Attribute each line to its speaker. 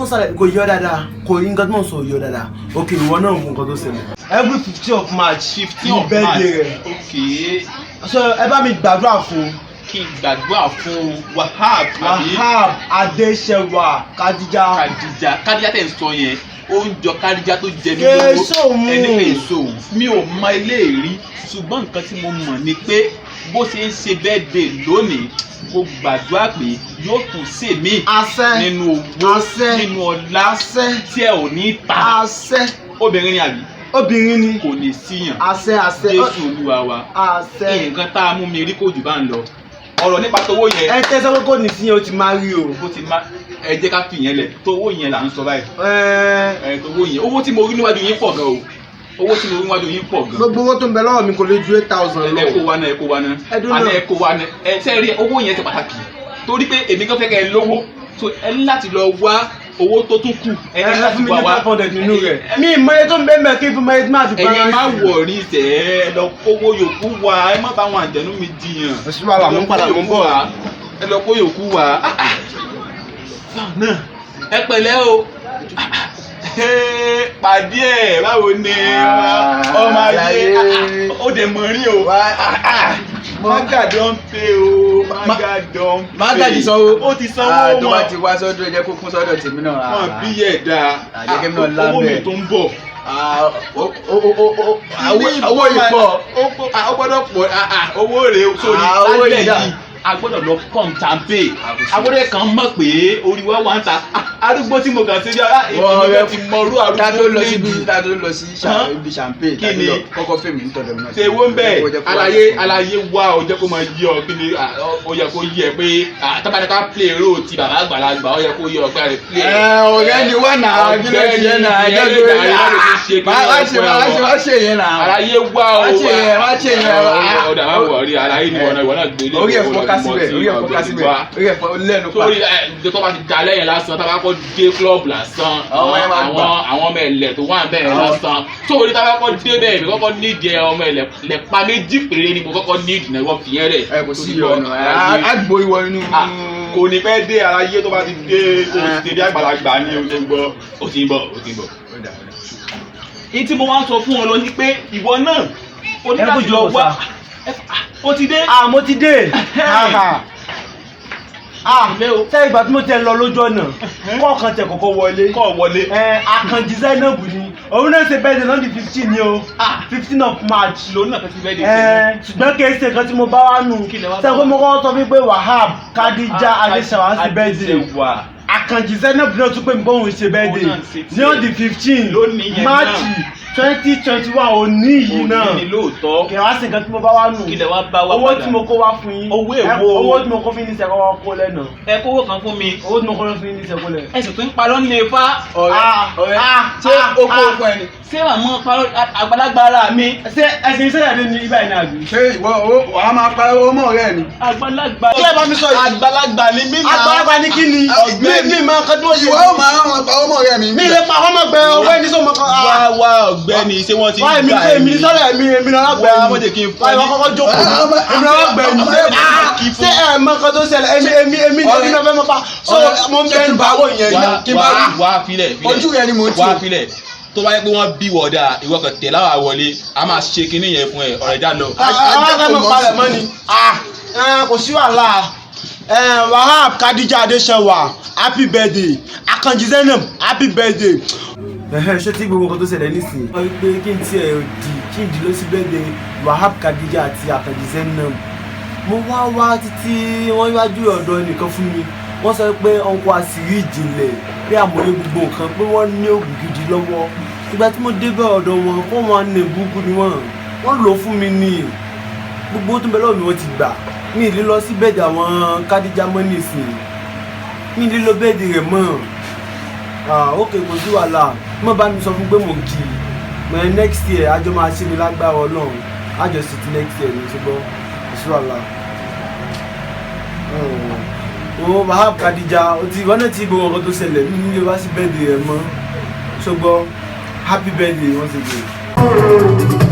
Speaker 1: mo sáré kò yọ dáadáa kò yí nǹkan tí mo sọ yọ dáadáa ok ìwọ náà mú nǹkan tó ṣẹlẹ̀ every 15th of March
Speaker 2: 15th of March ok
Speaker 1: so ẹ bá mi gbàdúrà fún
Speaker 2: kí n gbàdúrà fún Wahab
Speaker 1: Adéṣẹwà Kadija
Speaker 2: tẹ̀ ń sọ yẹn ó ń jọ Kadija tó jẹ mí lówó ẹni pé èso mi ò mọ eléèrí ṣùgbọ́n nǹkan tí mo mọ̀ ni pé bó ṣe ń ṣe birthday lónìí mo gbàdúrà pé yóò tún ṣe mí nínú owó nínú ọlá tí ẹ ò ní ta obìnrin ni àbí
Speaker 1: obìnrin ni
Speaker 2: kò ní síyàn
Speaker 1: Jésù
Speaker 2: Olúwa wa nǹkan tá a mú mi rí kò jù bá ń lọ ọ̀rọ̀ nípa tówó yẹn.
Speaker 1: ẹ tẹ́ sọ́kò kò ní síyàn ó ti máa rí o.
Speaker 2: ó ti máa ẹ jẹ́ ká fi yẹn lẹ̀ tówó yẹn là ń sọ báyìí. Tówó yẹn owó tí mo rí níwájú yín pọ̀ gan o owó tí mo rí níwájú yín pọ̀ gan.
Speaker 1: gbogbo owó tó ń bẹ lọ́wọ́ mi kò lè ju 8,000 lọ.
Speaker 2: ẹ kó wa náà ẹ kó wa náà ẹ sẹ́ẹ̀rí owó yẹn ti pàtàkì torí pé èmi kan fẹ́ kẹ́ ẹ lówó so ẹ ní láti lọ wá owó tó tún kù ẹ ní láti wá wá.
Speaker 1: nínú rẹ̀ mi ìmọ̀ ẹ tó ń bẹ́ẹ̀ mẹ́ kí fún mẹ́rin máa fi
Speaker 2: ẹ̀yin má wọ̀rí tẹ̀ ẹ lọ kówó yòókù wá ẹ má bá wọn àjẹnú mi jiyàn.
Speaker 1: ẹ ṣùgbọ́n àwọn àmú padà mú bọ̀ wá.
Speaker 2: ẹ lọ kó yòókù wá. ẹ pẹ̀lẹ́ o pàdé ẹ̀ báwo ni ọmọ ayé ó dẹ̀ mọ̀ rí o. Maga don pay o Maga don pay.
Speaker 3: Maga ti sanwó.
Speaker 2: Ó ti sanwó wọn.
Speaker 3: tó bá ti wá sọ́dọ̀ ẹ jẹ́ kó kún sọ́dọ̀ tèmi náà.
Speaker 2: Wọ́n bí yẹ̀ dáa.
Speaker 3: Àjẹkẹ́ mi náà lábẹ́.
Speaker 2: Owó mi tó ń bọ̀.
Speaker 3: Owó yìí pọ̀.
Speaker 2: Ó gbọ́dọ̀ pọ̀ owó rẹ̀ sórí lálẹ́ yìí. A gbọ́dọ̀ lọ pump champagne. Agbọ́dọ̀ kan mọ̀ pé orí wa wà ń ta. Arúgbó tí mo kàn sí bí èmi ti mọ orú arúgbó lẹ́yìn.
Speaker 3: Tá tó lọ sí ibi champagne.
Speaker 2: Kí ni
Speaker 3: kọ́kọ́ fèmí ń tọ́jú náà.
Speaker 2: ṣe wo ń bẹ̀ àlàyé wá ọ jẹ́ kó máa yí ọ kí ni ó yẹ kó yí ẹ pé tábàdé ká play role ti bàbá àgbàlagbà ó yẹ kó yí ọ pé a lè play.
Speaker 3: ọ̀rẹ́ ni wà náà kí ló ti yẹn náà ẹjọ́ tó rí wá ṣe yẹn náà.
Speaker 2: àlàyé wá ọ
Speaker 3: wá ṣe yẹn.
Speaker 2: ọ̀dà máa wọ̀ rí àlàyé ni wọ́n náà gbélé.
Speaker 3: orí ẹ̀fọ́ kásíbẹ̀ orí ẹ̀fọ́ lẹ́nu pa.
Speaker 2: torí tó bá ti da lẹ́yìn lásán tábà kọ́ dé club lásán àwọn ọmọ ẹ̀lẹ̀ tó wà bẹ́ẹ̀ lásán torí tábà kọ́ dé bẹ́ẹ̀ mi kọ́kọ́ nídìí ọmọ ẹ̀lẹ̀ lẹ́pa méjì péré ni mo kọ́kọ́ nídìí náà wọ́n fi yẹn rẹ̀.
Speaker 3: ẹ kò sí ọ̀nà àgbo ìwọ inú.
Speaker 2: kò ní pẹ́ dé aráyé tó bá ti dé kó o ti dé àgbàlagbà ní o ti ń bọ̀ o ti ń bọ̀. ìtí mo wá sọ fún ọ lọ ni pé ìwọ náà o ní láti lọ wá o ti dé.
Speaker 1: mo ti dé. sẹ́yìn ìgbà tí mo tẹ lọ lójú ọ̀nà kọ́ọ̀kan tẹ kọ́kọ́ wọlé. Àkànjí Zainab ni òun náà ṣe bẹ́ẹ̀ lọ́dún 15 ni o 15th of March.
Speaker 2: lòun náà fẹ́ ti bẹ́ẹ̀ dé.
Speaker 1: ṣùgbọ́n kì í ṣe nǹkan tí mo bá wá nù. sẹ́yìn pé mo kọ́ sọ fún pé Wahab Kadija Adéṣẹwà ṣe bẹ́ẹ̀ dé. Àkànjí Zainab náà tún pé mi bóun ṣe bẹ́ẹ̀ dé ní ọdún 15 March 2021 òní yìí náà kì í wá sí nǹkan tí mo bá wá nù. owó tí mo kó wá fún yín owó tí mo kó fún yín ní sẹ́kọ̀ wá kó lẹ́nà.
Speaker 2: ẹ kówó kan fún mi.
Speaker 1: owó tí mo kó fún yín ní sẹ́kọ̀ lẹ̀.
Speaker 2: ẹ sì tún parọ́ nílé ifá.
Speaker 3: ọ̀rẹ́ ṣé o kó o fún ẹni.
Speaker 2: ṣé wàá mọ parọ́ àgbàlagbà ara mi.
Speaker 1: ṣé ẹsìn iṣẹ́ ìyàdé ni ibà iná àgbì.
Speaker 3: ṣé ìwọ wàá máa parọ́ owó mọ́ ọ̀rẹ́ mi.
Speaker 2: àgbàlagbà.
Speaker 1: kí ẹ bá mi sọ yìí.
Speaker 2: àgbàlagbà ni mí náà.
Speaker 1: àgbàlagbà ni kí ni. mi máa kọ́ tó yẹ.
Speaker 3: ìwọ ó máa parọ́ owó mọ́ ọ̀rẹ́ mi.
Speaker 1: mi lè pa ọmọ gbẹ owó ẹni sọ ma kọ.
Speaker 2: wá ọ̀gbẹ́ni ṣé wọ́n ti
Speaker 1: wá èmi ní sọ́dọ̀ èmi náà gbẹ
Speaker 2: wá mọ̀jẹ̀ kí n fọ́
Speaker 1: wá kọ́kọ́ jókòó èmi náà gbẹ ní ṣé ẹ mọ nǹkan tó ṣẹlẹ̀ èmi náà fẹ́ mọ́ pa so mo ń bẹ́ẹ̀ bá wọ̀ yẹn
Speaker 3: kí n bá rí
Speaker 2: wá filẹ̀
Speaker 3: ojú rẹ ni mo ti
Speaker 2: wá filẹ̀ tó bá yẹ pé wọ́n bí wọ̀dà ìwọ kan tẹ̀ láwà wọlé a máa ṣe kinní yẹn fún ẹ ọ̀rẹ́ dá lọ.
Speaker 1: àwọn akẹ́kọ̀ọ́ palẹ̀ mọ́ ni kò sí wàhálà Wahab Kadija Adéṣẹwà happy birthday Àkànjí Zainab happy birthday. ṣé tí gbogbo nǹkan tó ṣẹlẹ̀ nísìnyí. wọ́n pé kí n tiẹ̀ kí n dìlọ́ sí birthday Wahab Kadija àti Àkànjí Zainab. mo wá títí wọ́n yájú ọ̀dọ̀ ẹnìkan fún mi wọ́n sọ pé ọkọ̀ àṣírí ìjìnlẹ̀ pé àmọ̀lé gbogbo nǹkan pé wọ́n ní oògùn gidi lọ́wọ́ ìgbà tí mo débẹ̀ ọ̀dọ̀ wọn kó wọn ní burúkú ni wọ́n lò fún mi ní gbogbo tó ń bẹ lọ́wọ́ mi wọ́n ti gbà mi ì lè lọ sí bẹ́ẹ̀dì àwọn Kadija mọ́ nísìn mi ì lè lọ bẹ́ẹ̀dì rẹ̀ mọ́ ok kò sí wàhálà mo bá mi sọ fún pé mò ń kì í mọ next year àjọ máa ṣe mi lágbára Ọlọ́run àjọ sì ti next year ní ṣùgbọ́n kò sí wàhálà. Wahab Kadija ìwọ náà ti gbogbo nǹkan tó ṣẹlẹ̀ mi nílé wá sí bẹ́ẹ̀dì rẹ̀ mọ́ ṣùgbọ́n happy birthday once again.